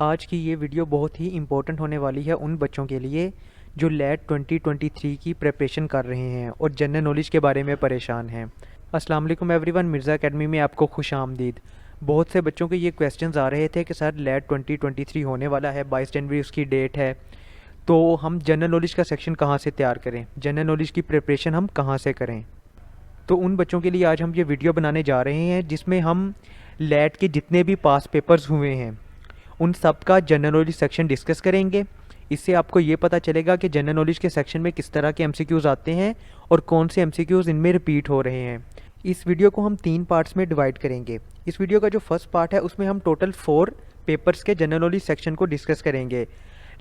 आज की ये वीडियो बहुत ही इम्पोर्टेंट होने वाली है उन बच्चों के लिए जो लेट 2023 की प्रिपरेशन कर रहे हैं और जनरल नॉलेज के बारे में परेशान हैं। अस्सलाम वालेकुम एवरीवन, मिर्ज़ा एकेडमी में आपको खुश आमदीद। बहुत से बच्चों के ये क्वेश्चंस आ रहे थे कि सर लेट 2023 होने वाला है, 22 जनवरी उसकी डेट है, तो हम जनरल नॉलेज का सेक्शन कहाँ से तैयार करें, जनरल नॉलेज की प्रिपरेशन हम कहाँ से करें। तो उन बच्चों के लिए आज हम ये वीडियो बनाने जा रहे हैं जिसमें हम लेट के जितने भी पास पेपर्स हुए हैं उन सब का जनरल नॉलेज सेक्शन डिस्कस करेंगे। इससे आपको ये पता चलेगा कि जनरल नॉलेज के सेक्शन में किस तरह के एमसीक्यूज़ आते हैं और कौन से एमसीक्यूज़ इनमें रिपीट हो रहे हैं। इस वीडियो को हम 3 पार्ट्स में डिवाइड करेंगे। इस वीडियो का जो फर्स्ट पार्ट है उसमें हम टोटल 4 पेपर्स के जनरल नॉलेज सेक्शन को डिस्कस करेंगे।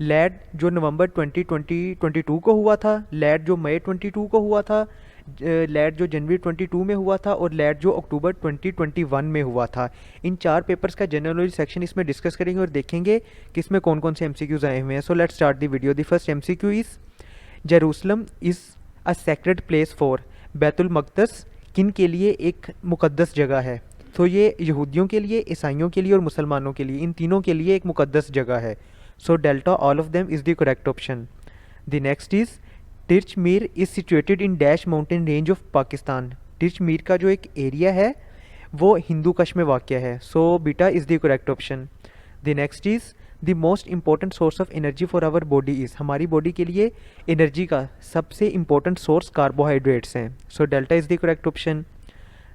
लेट जो नवंबर 2022 को हुआ था, लेट जो मई 22 को हुआ था, लेट जो जनवरी 22 में हुआ था और लेट जो अक्टूबर 2021 में हुआ था। इन 4 पेपर्स का जनरल नॉलेज सेक्शन इसमें डिस्कस करेंगे और देखेंगे कि इसमें कौन कौन से एमसीक्यूज आए हुए हैं। So let's start the video. The first MCQ is Jerusalem is a sacred place for. बैतुल मक़दस किन के लिए एक मुक़द्दस जगह है? तो ये यहूदियों के लिए, ईसाइयों के लिए और मुसलमानों के लिए, इन तीनों के लिए एक मुक़द्दस जगह है। So delta all of them is the correct option. The next is Tirich Mir is situated in dash mountain range of Pakistan. Tirich Mir का जो एक एरिया है वो हिंदू कश में वाक़ है। So beta is the correct option. The next is the most important source of energy for our body is. हमारी बॉडी के लिए एनर्जी का सबसे इंपॉर्टेंट सोर्स कार्बोहाइड्रेट्स हैं। So delta is the correct option.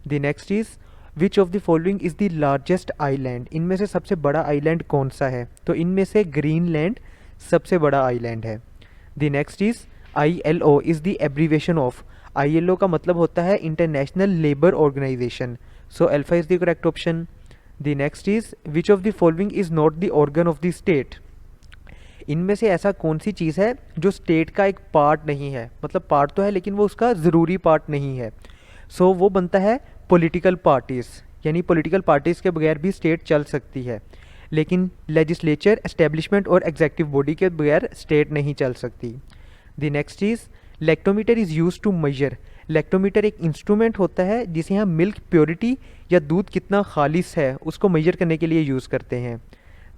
The next is which of the following is the largest island. इनमें से सबसे बड़ा आइलैंड कौन सा है? तो इनमें से ग्रीनलैंड सबसे बड़ा आइलैंड है। The next is ILO is the abbreviation of. ILO का मतलब होता है international labour organisation. So alpha is the correct option. The next is which of the following is not the organ of the state. इनमें से ऐसा कौन सी चीज़ है जो स्टेट का एक पार्ट नहीं है? मतलब पार्ट तो है लेकिन वो उसका ज़रूरी पार्ट नहीं है। सो वो बनता है पॉलिटिकल पार्टीज़, यानी पॉलिटिकल पार्टीज़ के बगैर भी स्टेट चल सकती है, लेकिन लेजिस्लेचर, एस्टेब्लिशमेंट और एग्जेक्टिव बॉडी के बगैर स्टेट नहीं चल सकती। The next is lactometer is use to measure. Lactometer एक इंस्ट्रूमेंट होता है जिसे हम मिल्क प्योरिटी या दूध कितना खालिस है उसको मेजर करने के लिए यूज़ करते हैं।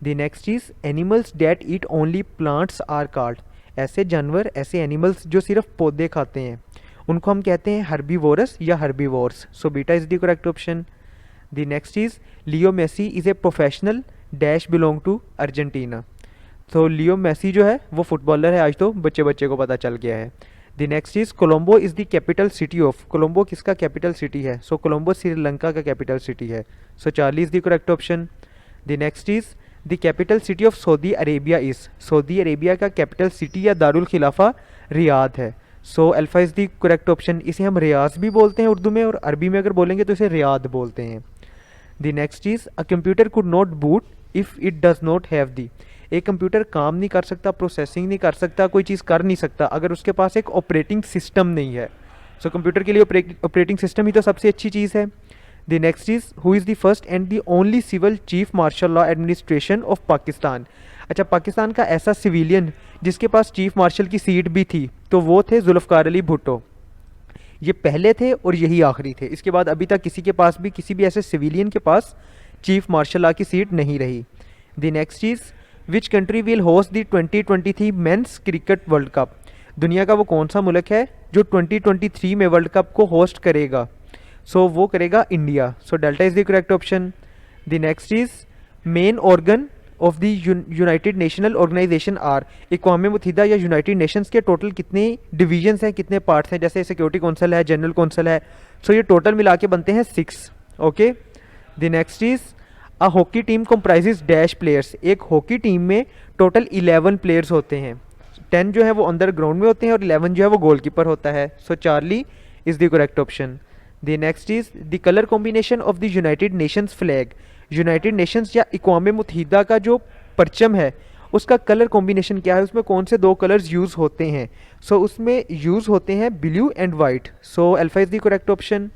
The next is animals that eat only plants are called. ऐसे जानवर, ऐसे एनिमल्स जो सिर्फ पौधे खाते हैं उनको हम कहते हैं हर्बीवोरस या herbivores. So beta is the correct option. The next is Leo Messi is a professional dash belong to Argentina. तो लियो मेसी जो है वो फुटबॉलर है, आज तो बच्चे बच्चे को पता चल गया है। The next is Colombo is the capital city of. Colombo किसका कैपिटल सिटी है? सो कोलंबो श्रीलंका का कैपिटल सिटी है। So Charlie is the correct option. The next is the capital city of Saudi Arabia is. Saudi Arabia का कैपिटल सिटी या दारुल खिलाफा Riyadh है। So alpha is the correct option. इसे हम रियाज भी बोलते हैं उर्दू में, और अरबी में अगर बोलेंगे तो इसे रियाद बोलते हैं। The next is a computer could not boot if it does not have the. एक कंप्यूटर काम नहीं कर सकता, प्रोसेसिंग नहीं कर सकता, कोई चीज़ कर नहीं सकता अगर उसके पास एक ऑपरेटिंग सिस्टम नहीं है। सो कंप्यूटर के लिए ऑपरेटिंग सिस्टम ही तो सबसे अच्छी चीज़ है। The next is who is the first and the only civil chief martial law administration of Pakistan. अच्छा, पाकिस्तान का ऐसा सिविलियन जिसके पास चीफ मार्शल की सीट भी थी तो वो थे जुल्फ़िकार अली भुट्टो। ये पहले थे और यही आखिरी थे। इसके बाद अभी तक किसी के पास भी, किसी भी ऐसे सिविलियन के पास चीफ मार्शल लॉ की सीट नहीं रही। The next is which country will host the 2023 men's cricket world cup. दुनिया का वो कौन सा मुल्क है जो 2023 में वर्ल्ड कप को होस्ट करेगा? सो वो करेगा India. So delta is the correct option. The next is main organ of the united national organization are. अक़वाम मुत्तहिदा या यूनाइटेड नेशंस के टोटल कितने डिवीजन्स हैं, कितने पार्ट्स हैं? जैसे सिक्योरिटी काउंसिल है, जनरल काउंसिल है। सो ये टोटल मिला के बनते हैं 6। Okay. The next is a hockey team comprises dash players. एक हॉकी टीम में टोटल 11 प्लेयर्स होते हैं। 10 जो है वो अंदर ग्राउंड में होते हैं और 11 जो है वो गोलकीपर होता है। So Charlie is the correct option. The next is the colour combination of the United nations flag. United nations या अक़वाम मुत्तहिदा का जो परचम है उसका कलर कॉम्बिनेशन क्या है? उसमें कौन से 2 कलर्स यूज़ होते हैं? सो उसमें यूज़ होते हैं blue and white. So alpha is the correct option.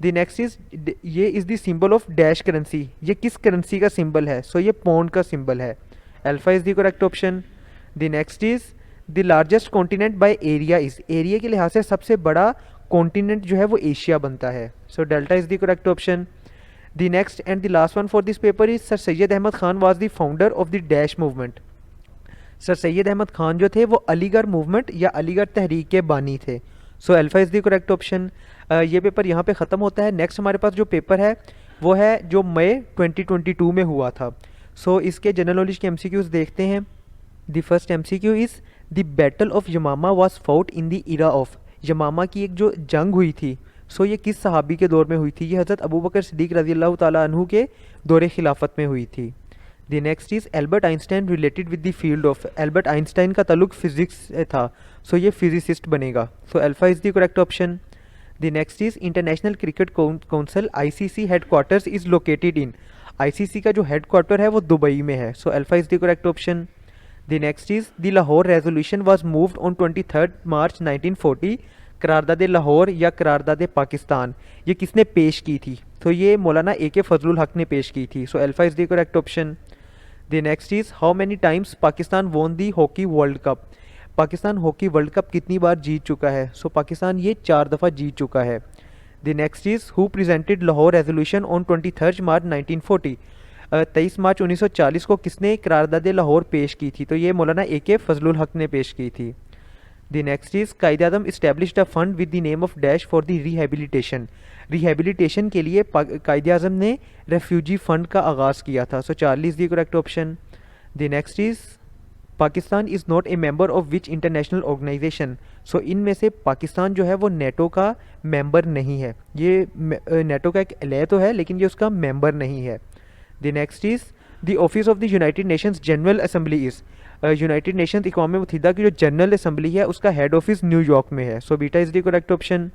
The next is ये is the symbol of dash currency. ये किस करेंसी का सिंबल है? सो ये पौंड का सिंबल है। Alpha is the correct option. The next is the largest continent by area is. Area के लिहाज से सबसे बड़ा कॉन्टिनेंट जो है वो एशिया बनता है। So delta is the correct option. The next and the last one for this paper is Sir Syed Ahmad Khan was the founder of the Dash movement. Sir Syed Ahmad Khan जो थे वो अलीगढ़ मूवमेंट या अलीगढ़ तहरीक के बानी थे. So alpha is the correct option. ये paper यहाँ पे ख़त्म होता है. नेक्स्ट हमारे पास जो पेपर है वो है जो मई 2022 में हुआ था. सो इसके जनरल नॉलेज के एमसीक्यूज देखते हैं. The first MCQ is the battle of Yamama was fought in the era of. Yamama की एक जो जंग हुई थी सो ये किस सहाबी के दौर में हुई थी? ये हज़रत अबू बकर सिद्दीक़ रज़ी अल्लाह ताला अन्हु के दौरे खिलाफत में हुई थी. The next is Albert Einstein related with the field of. Albert Einstein का ताल्लुक फिजिक्स से था. सो ये फिजिसिस्ट बनेगा. सो alpha is the correct option. The next is international cricket council ICC headquarters is located in. ICC का जो headquarter है वो दुबई में है. So alpha is the correct option. The next is the Lahore resolution was moved on 23 मार्च 1940. करारदाद लाहौर या करारदाद पाकिस्तान ये किसने पेश की थी? तो ये मौलाना ए.के. फजलुल हक ने पेश की थी. सो alpha is the correct option. The next is how many times Pakistan won the hockey world cup. Pakistan hockey world cup कितनी बार जीत चुका है? सो पाकिस्तान ये 4 दफ़ा जीत चुका है. The next is who presented Lahore resolution on 23 मार्च 1940. 23 मार्च 1940 को किसने करारदाद लाहौर पेश की थी? तो ये मौलाना ए.के. फजलुल हक ने पेश की थी. The next is Quaid-e-Azam established a fund with the name of dash for the rehabilitation. Rehabilitation के लिए कायद-ए-आज़म ने रेफ्यूजी फ़ंड का आगाज़ किया था. So Charlie is the correct option. The next is Pakistan is not a member of which international organization. So इनमें से पाकिस्तान जो है वो नेटो का मेंबर नहीं है. ये नेटो का एक एलए तो है लेकिन ये उसका मेंबर नहीं है. The next is the office of the United nations general assembly is. United nations अक़वाम मुत्तहिदा की जो जनरल असम्बली है उसका हेड ऑफिस न्यूयॉर्क में है. So beta is the correct option.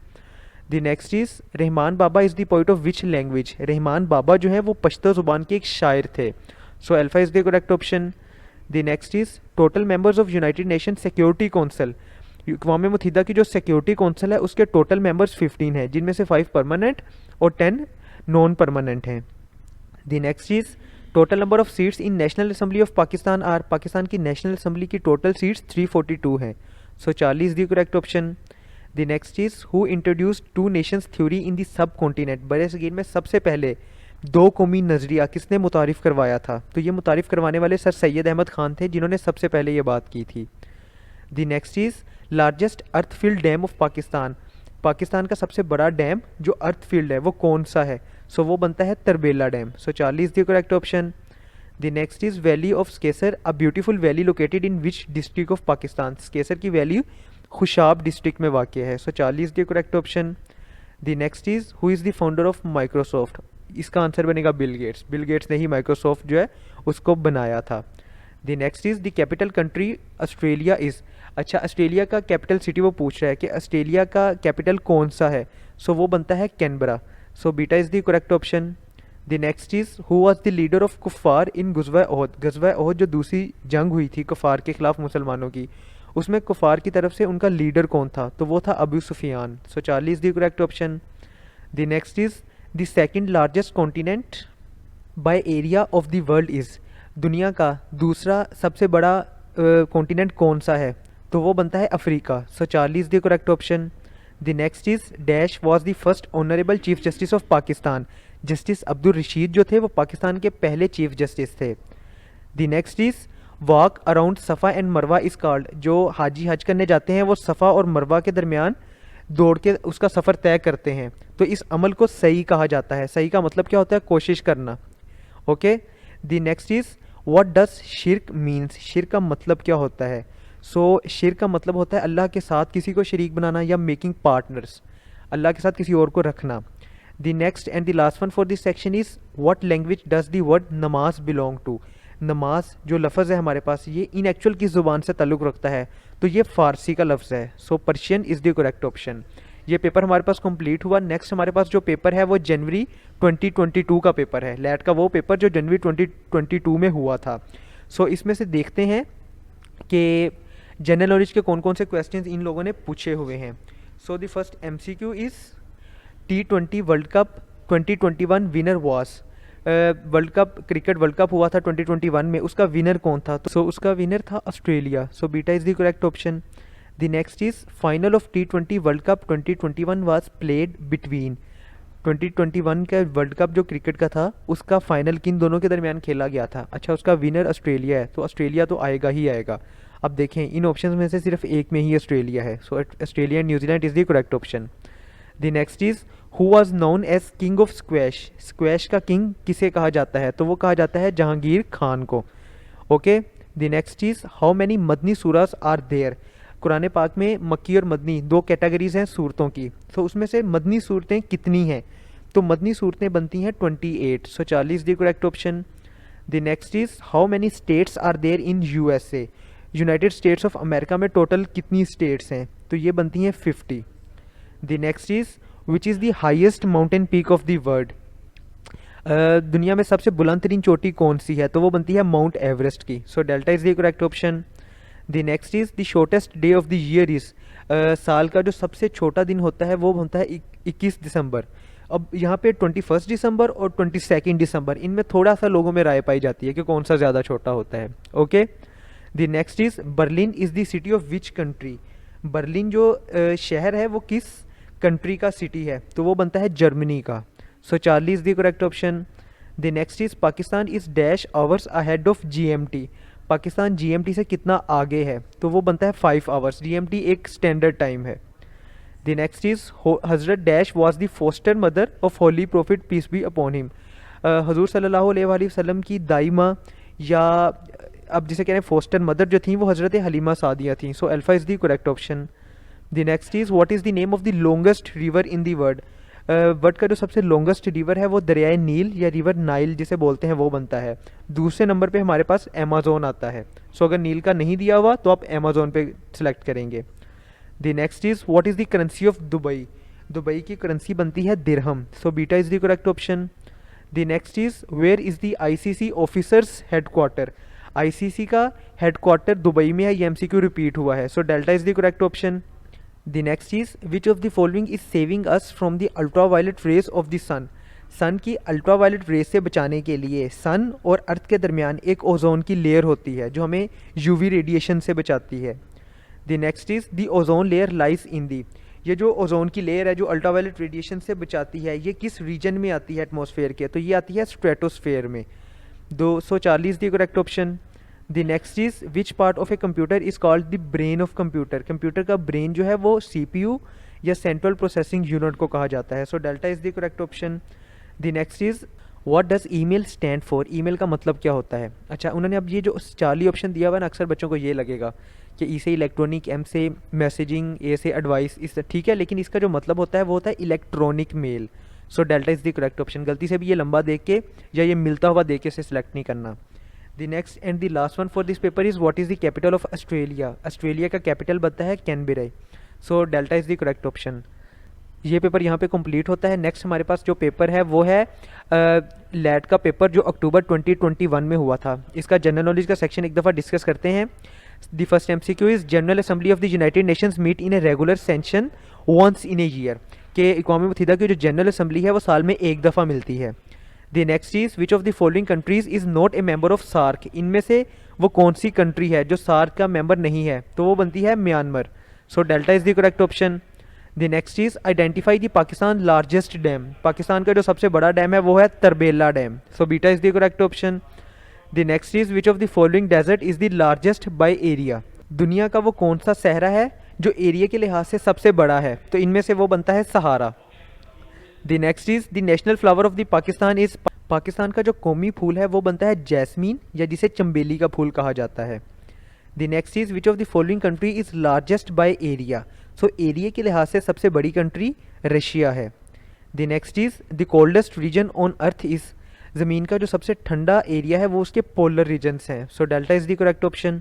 The next is Rahman Baba is the poet of which language. Rahman Baba जो है वो पश्तो ज़ुबान के एक शायर थे. So alpha is the correct option. The next is total members of united nation security council. अक़वाम मुत्तहिदा की जो सिक्योरिटी काउंसिल है उसके टोटल मेंबर्स 15 हैं जिनमें से 5 परमानेंट और 10 नॉन परमानेंट हैं. The next is total number of seats in national assembly of Pakistan are. Pakistan की नेशनल असम्बली की टोटल सीट्स 342 हैं. So Charlie is the correct option. The next is who introduced two nations theory in the subcontinent. बड़े सगीर में सबसे पहले 2 कौमी नज़रिया किसने मुतारिफ़ करवाया था? तो ये मुतारिफ़ करवाने वाले सर सैयद अहमद ख़ान थे जिन्होंने सबसे पहले ये बात की थी. The next is largest earth field dam of Pakistan. Pakistan का सबसे बड़ा डैम जो अर्थ फील्ड है वो कौन सा है? सो वो बनता है Tarbela dam. So Charlie is the correct option. The next is valley of Sakesar a beautiful valley located in which district of Pakistan. Sakesar की वैली खुशाब डिस्ट्रिक्ट में वाक़ है. So Charlie is the correct option. The next is who is the founder of Microsoft. इसका answer बनेगा Bill Gates. Bill Gates ने ही Microsoft जो है उसको बनाया था. The next is the capital country Australia is. अच्छा ऑस्ट्रेलिया का कैपिटल सिटी वो पूछ रहा है कि ऑस्ट्रेलिया का कैपिटल कौन सा है? सो वो बनता है Canberra. So beta is the correct option. The next is who was the leader of कुफ़ार इन गज़वा ओहद. गज़वा ओहद जो दूसरी जंग हुई थी कुफ़ार के ख़िलाफ़ मुसलमानों की, उसमें कुफ़ार की तरफ से उनका लीडर कौन था? तो वो था Abu Sufyan. So Charlie is the correct option. The next is the second largest continent by area of the world is. दुनिया का दूसरा सबसे बड़ा कॉन्टिनेंट कौन सा है? तो वो बनता है Africa. So Charlie is the correct option. The next is dash was the first honourable chief justice of Pakistan. Justice Abdul Rashid जो थे वो पाकिस्तान के पहले चीफ जस्टिस थे. The next is walk around सफ़ा एंड मरवा इज़ कॉल्ड. जो हाजी हज करने जाते हैं वो सफ़ा और मरवा के दरमियान दौड़ के उसका सफ़र तय करते हैं. तो इस अमल को सही कहा जाता है. सही का मतलब क्या होता है? कोशिश करना. Okay. The next is what does शिर्क मीन्स. शिर्क का मतलब क्या होता है? सो शिर्क का मतलब होता है अल्लाह के साथ किसी को शरीक बनाना या मेकिंग पार्टनर्स. अल्लाह के साथ किसी और को रखना. The next and the last one for this section is what language does the word नमाज बिलोंग टू. नमाज जो लफ्ज़ है हमारे पास ये इन एक्चुअल किस ज़ुबान से ताल्लुक़ रखता है? तो ये फ़ारसी का लफ्ज़ है. So Persian is the correct option. ये पेपर हमारे पास कंप्लीट हुआ. नेक्स्ट हमारे पास जो पेपर है वो जनवरी 2022 का पेपर है. लैट का वो पेपर जो जनवरी 2022 में हुआ था. सो इसमें से देखते हैं कि जनरल नॉलेज के कौन कौन से क्वेश्चंस इन लोगों ने पूछे हुए हैं. So the first MCQ is T20 world cup 2021 winner was. World cup cricket world cup हुआ था 2021 में, उसका विनर कौन था? तो उसका विनर था Australia. So beta is the correct option. The next is final of T20 world cup 2021 was played between. 2021 का वर्ल्ड कप जो क्रिकेट का था उसका फाइनल किन दोनों के दरमियान खेला गया था? अच्छा, उसका विनर ऑस्ट्रेलिया है, तो ऑस्ट्रेलिया तो आएगा ही आएगा। अब देखें इन ऑप्शंस में से सिर्फ एक में ही ऑस्ट्रेलिया है, so Australia and New Zealand is the correct option. The next is who was known as king of squash. Squash का किंग किसे कहा जाता है? तो वो कहा जाता है जहांगीर खान को। Okay, the next is how many मदनी सूरास आर देयर। कुरान पाक में मक्की और मदनी दो कैटेगरीज हैं सूरतों की, तो उसमें से मदनी सूरतें कितनी हैं? तो मदनी सूरतें बनती हैं 28, so 40 the correct option. The next is how many states are there in USA. United States of America में टोटल कितनी स्टेट्स हैं? तो ये बनती हैं 50। The next is which is the highest mountain peak of the world. दुनिया में सबसे बुलंद तरीन चोटी कौन सी है? तो वो बनती है माउंट एवरेस्ट की, सो delta is the correct option. The next is the shortest day of the year is. साल का जो सबसे छोटा दिन होता है वो होता है 21 दिसंबर। अब यहाँ पे 21 दिसंबर और 22 दिसंबर, इनमें थोड़ा सा लोगों में राय पाई जाती है कि कौन सा ज़्यादा छोटा होता है। Okay, the next is Berlin is the city of which country. Berlin जो शहर है वो किस कंट्री का सिटी है? तो वो बनता है जर्मनी का, so 40 the correct option. The next is Pakistan is dash hours ahead of GMT. Pakistan GMT से कितना आगे है? तो वो बनता है 5 आवर्स। जीएमटी एक स्टैंडर्ड टाइम है। द नेक्स्ट इज हजरत dash was the foster mother of holy prophet peace be upon him. हजूर सल्लल्लाहु अलैहि वसल्लम की दाई माँ, या अब जिसे कह रहे हैं फोस्टर मदर जो थी, वो हजरत हलीमा सादिया थी, सो alpha is the correct option. The next is what is the name of the longest river in the world. World का जो सबसे लॉन्गेस्ट रिवर है वो दरियाए नील या रिवर नाइल जिसे बोलते हैं वो बनता है। दूसरे नंबर पे हमारे पास अमेज़ोन आता है, सो अगर नील का नहीं दिया हुआ तो आप अमेज़ोन पे सिलेक्ट करेंगे। The next is what is the currency of Dubai. Dubai की करेंसी बनती है दिरहम, so beta is the correct option. The next is where is the ICC officers headquarter. ICC का हेडक्वार्टर दुबई में है, ये एमसीक्यू रिपीट हुआ है, so delta is the correct option. The next is which of the following is saving us from the ultra violet rays of the sun. सन की ultra violet raise से बचाने के लिए सन और अर्थ के दरमियान एक ओजोन की लेयर होती है जो हमें यूवी रेडिएशन से बचाती है। The next is the ozone layer lies in the. ये जो ओजोन की लेयर है जो अल्ट्रा वायलेट रेडिएशन से बचाती है, ये किस रीजन में आती है एटमॉस्फेयर के? तो ये आती है स्ट्रेटोस्फेयर में। 240 the correct option. The next is which part of a computer is called the brain of computer. Computer का ब्रेन जो है वो सीपीयू या सेंट्रल प्रोसेसिंग यूनिट को कहा जाता है, so delta is the correct option. The next is what does email stand for. Email का मतलब क्या होता है? अच्छा, उन्होंने अब ये जो 40 ऑप्शन दिया हुआ है ना, अक्सर बच्चों को ये लगेगा कि ई से इलेक्ट्रॉनिक, एम से मैसेजिंग, ए से एडवाइस, इस ठीक है, लेकिन इसका जो मतलब होता है वो होता है electronic mail, so delta is the correct option. गलती से भी ये लंबा देख के या ये मिलता हुआ देख के से सिलेक्ट नहीं करना। The next and the last one for this paper is what is the capital of Australia. Australia का कैपिटल बनता है Canberra, so delta is the correct option. ये पेपर यहाँ पे कंप्लीट होता है। नेक्स्ट हमारे पास जो पेपर है वो है लैट का पेपर जो अक्टूबर 2021 में हुआ था। इसका जनरल नॉलेज का सेक्शन एक दफ़ा डिस्कस करते हैं। The first MCQ is general assembly of the United Nations meet in a regular session once in a year. के अक़वाम मुत्तहिदा की जो जनरल असेंबली है वो साल में एक दफ़ा मिलती है। The next is which of the following countries is not a member of SAARC. इनमें से वो कौन सी कंट्री है जो सार्क का मेंबर नहीं है? तो वो बनती है Myanmar, so delta is the correct option. The next is identify the Pakistan largest dam. Pakistan का जो सबसे बड़ा डैम है वो है Tarbela dam, so beta is the correct option. The next is which of the following desert is the largest by area. दुनिया का वो कौन सा सहरा है जो एरिया के लिहाज से सबसे बड़ा है? तो इनमें से वो बनता है Sahara. The next is the national flower of the Pakistan is. Pakistan का जो कौमी फूल है वो बनता है जैस्मीन या जिसे चंबेली का फूल कहा जाता है। The next is which of the following country is largest by area. So area के लिहाज से सबसे बड़ी कंट्री रशिया है। The next is the coldest region on earth is. ज़मीन का जो सबसे ठंडा एरिया है वो उसके पोलर रीजन्स हैं, so delta is the correct option.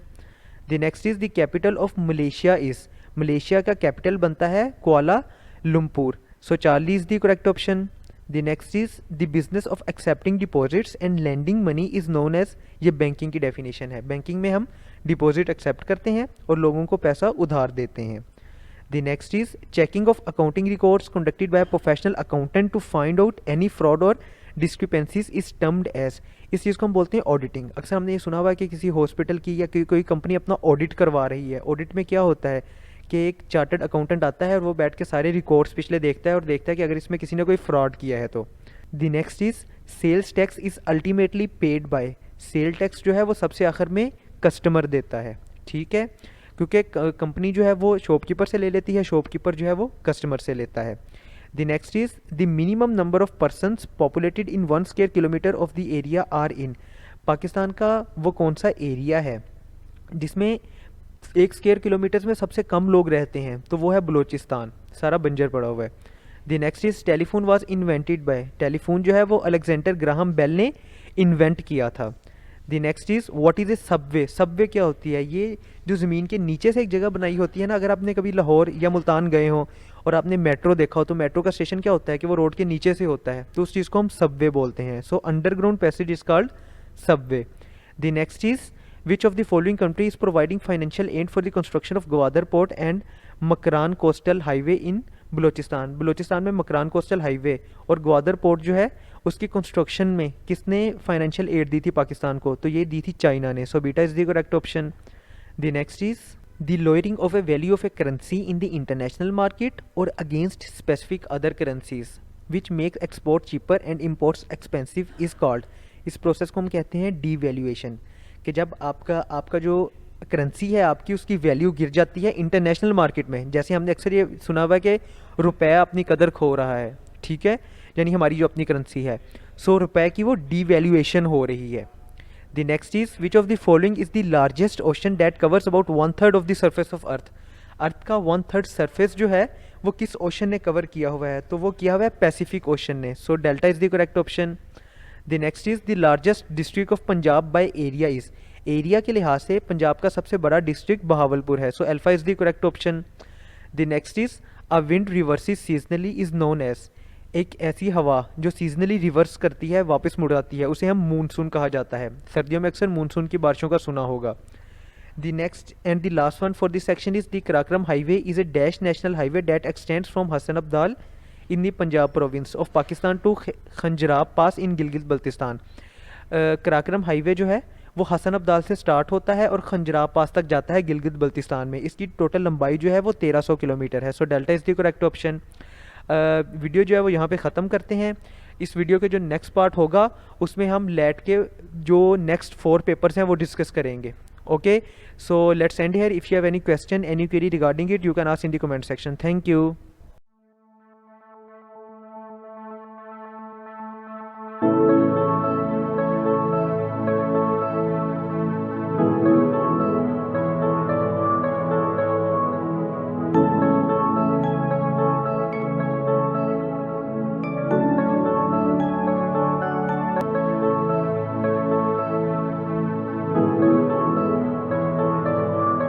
The next is the capital of Malaysia is. Malaysia का कैपिटल बनता है Kuala Lumpur, so 40 the correct option. The next is the business of accepting deposits and lending money is known as. ये banking की definition है। Banking में हम deposit accept करते हैं और लोगों को पैसा उधार देते हैं। The next is checking of accounting records conducted by professional accountant to find out any fraud or discrepancies is termed as. इस चीज़ को हम बोलते हैं ऑडिटिंग। अक्सर हमने ये सुना हुआ है कि किसी हॉस्पिटल की या कोई कंपनी अपना ऑडिट करवा रही है। ऑडिट में क्या होता है कि एक चार्टर्ड अकाउंटेंट आता है और वो बैठ के सारे रिकॉर्ड्स पिछले देखता है और देखता है कि अगर इसमें किसी ने कोई फ्रॉड किया है तो। The next is sales tax is ultimately paid by. Sale tax जो है वो सबसे आखिर में कस्टमर देता है, ठीक है, क्योंकि कंपनी जो है वो शॉपकीपर से ले लेती है, शॉपकीपर जो है वो कस्टमर से लेता है। The next is the minimum number of persons populated in 1 square kilometre of the area are in. Pakistan का वो कौन सा एरिया है जिसमें 1 स्क्वायर किलोमीटर में सबसे कम लोग रहते हैं, तो वो है बलूचिस्तान, सारा बंजर पड़ा हुआ है। The next is telephone was invented by. Telephone जो है वो अलेक्जेंडर ग्राहम बेल ने इन्वेंट किया था। The next is what is a Subway. Subway क्या होती है? ये जो ज़मीन के नीचे से एक जगह बनाई होती है ना, अगर आपने कभी लाहौर या मुल्तान गए हो और आपने मेट्रो देखा हो तो मेट्रो का स्टेशन क्या होता है कि वो रोड के नीचे से होता है, तो उस चीज़ को हम सबवे बोलते हैं। So underground passage is called subway. The next is which of the following country is providing financial aid for the construction of Gwadar port and Makran coastal highway in Balochistan. Balochistan में मकरान कोस्टल हाईवे और ग्वादर पोर्ट जो है उसकी construction में किसने financial aid दी थी पाकिस्तान को? तो ये दी थी चाइना ने। So beta is the correct option. The next is the lowering of a value of a currency in the international market or against specific other currencies which make export cheaper and imports expensive is called. इस process को हम कहते हैं devaluation, कि जब आपका जो currency है आपकी उसकी वैल्यू गिर जाती है इंटरनेशनल मार्केट में। जैसे हमने अक्सर ये सुना हुआ है कि रुपया अपनी कदर खो रहा है, ठीक है, यानी हमारी जो अपनी करेंसी है, सो रुपए की वो डीवैल्यूएशन हो रही है। The next is which of the following is the largest ocean that covers about 1/3 of the surface of earth. Earth का 1/3 सरफेस जो है वो किस ओशन ने कवर किया हुआ है? तो वो किया हुआ है पैसिफिक ओशन ने। सो delta is the correct option. The next is the largest district of Punjab by area is. Area के लिहाज से पंजाब का सबसे बड़ा डिस्ट्रिक्ट बहावलपुर है। So alpha is the correct option. The next is a wind reverses seasonally is known as. एक ऐसी हवा जो सीजनली रिवर्स करती है, वापस मुड़ आती है, उसे हम मूनसून कहा जाता है। सर्दियों में अक्सर मूनसून की बारिशों का सुना होगा। The next and the last one for this section is the Karakoram highway is a dash national highway that extends from Hasan Abdal in the Punjab province of Pakistan to Khunjerab pass in Gilgit Baltistan. Karakoram highway जो है वो हसन अब्दाल से स्टार्ट होता है और खंजराब पास तक जाता है गिलगित बल्तिस्तान में। इसकी टोटल लंबाई जो है वो 1300 किलोमीटर है। So delta is the correct option. Video जो है वो यहाँ पे ख़त्म करते हैं। इस वीडियो के जो नेक्स्ट पार्ट होगा उसमें हम लेट के जो नेक्स्ट 4 पेपर्स हैं वो डिस्कस करेंगे। Okay, so let's end here. If you have any question, any query regarding it, you can ask in the comment section. Thank you.